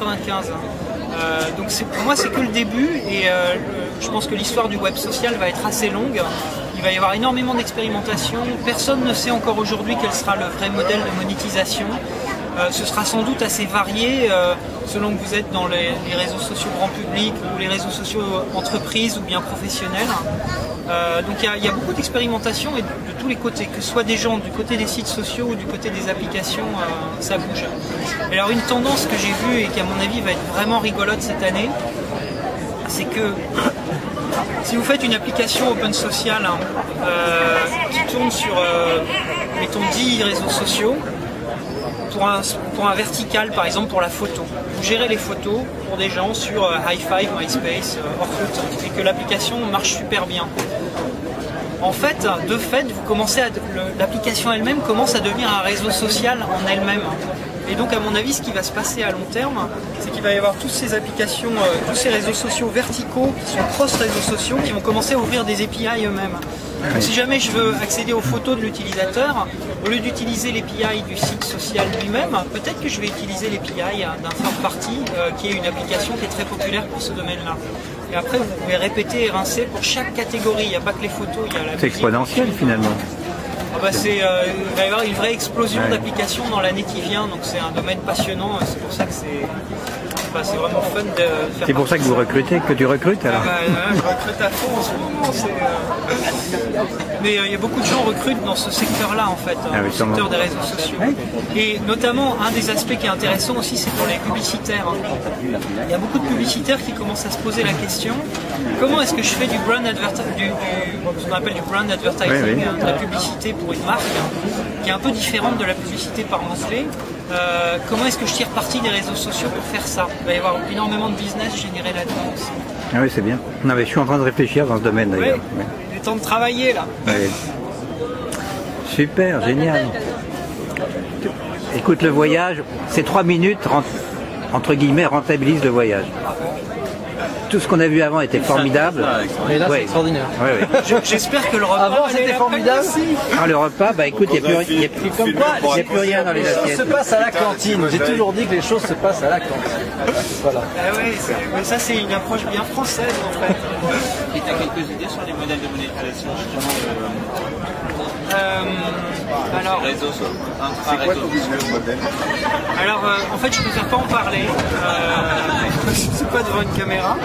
1995. Donc pour moi c'est que le début et je pense que l'histoire du web social va être assez longue. Il va y avoir énormément d'expérimentation. Personne ne sait encore aujourd'hui quel sera le vrai modèle de monétisation. Ce sera sans doute assez varié selon que vous êtes dans les réseaux sociaux grand public ou les réseaux sociaux entreprises ou bien professionnels. Donc il y a beaucoup d'expérimentation et de tous les côtés, que ce soit des gens du côté des sites sociaux ou du côté des applications, ça bouge. Et alors une tendance que j'ai vue et qui à mon avis va être vraiment rigolote cette année, c'est que si vous faites une application open social qui tourne sur, mettons 10 réseaux sociaux, pour un vertical par exemple pour la photo, vous gérez les photos pour des gens sur Hi5, MySpace, Orkut, et que l'application marche super bien. En fait, de fait, l'application elle-même commence à devenir un réseau social en elle-même. Et donc à mon avis, ce qui va se passer à long terme, c'est qu'il va y avoir toutes ces applications, tous ces réseaux sociaux verticaux qui sont cross-réseaux sociaux qui vont commencer à ouvrir des API eux-mêmes. Donc si jamais je veux accéder aux photos de l'utilisateur, au lieu d'utiliser l'API du site social lui-même, peut-être que je vais utiliser l'API d'un third party qui est une application qui est très populaire pour ce domaine-là. Et après, vous pouvez répéter et rincer pour chaque catégorie. Il n'y a pas que les photos, il y a la musique. C'est exponentiel finalement. Il va y avoir une vraie explosion d'applications dans l'année qui vient, donc c'est un domaine passionnant, c'est pour ça que c'est vraiment fun de faire. C'est pour ça que vous recrutez, que tu recrutes alors. Je recrute à fond en ce moment. Mais il y a beaucoup de gens recrutent dans ce secteur-là en fait, le secteur des réseaux sociaux. Et notamment, un des aspects qui est intéressant aussi, c'est pour les publicitaires. Il y a beaucoup de publicitaires qui commencent à se poser la question, comment est-ce que je fais du brand advertising, ce qu'on appelle du brand advertising, de la publicité pour une marque, qui est un peu différente de la publicité par mots-clés. Comment est-ce que je tire parti des réseaux sociaux pour faire ça? Il va y avoir énormément de business généré là-dedans aussi. Ah oui, c'est bien. Non, mais je suis en train de réfléchir dans ce domaine d'ailleurs. Oui, il est temps de travailler là. Oui. Super, génial. Écoute, le voyage, ces 3 minutes, entre guillemets, rentabilisent le voyage. Tout ce qu'on a vu avant était formidable. Et là, c'est extraordinaire. Ouais, ouais. J'espère que le repas avant c'était formidable. Ah, le repas, bah écoute, il n'y a plus rien dans les Les choses assiettes. se passent à la cantine. J'ai toujours dit que les choses se passent à la cantine. Voilà. Ah ouais, mais ça c'est une approche bien française en fait. Et tu as quelques idées sur les modèles de monétisation justement Alors, réseaux ton business model? en fait je préfère pas en parler, c'est pas devant une caméra.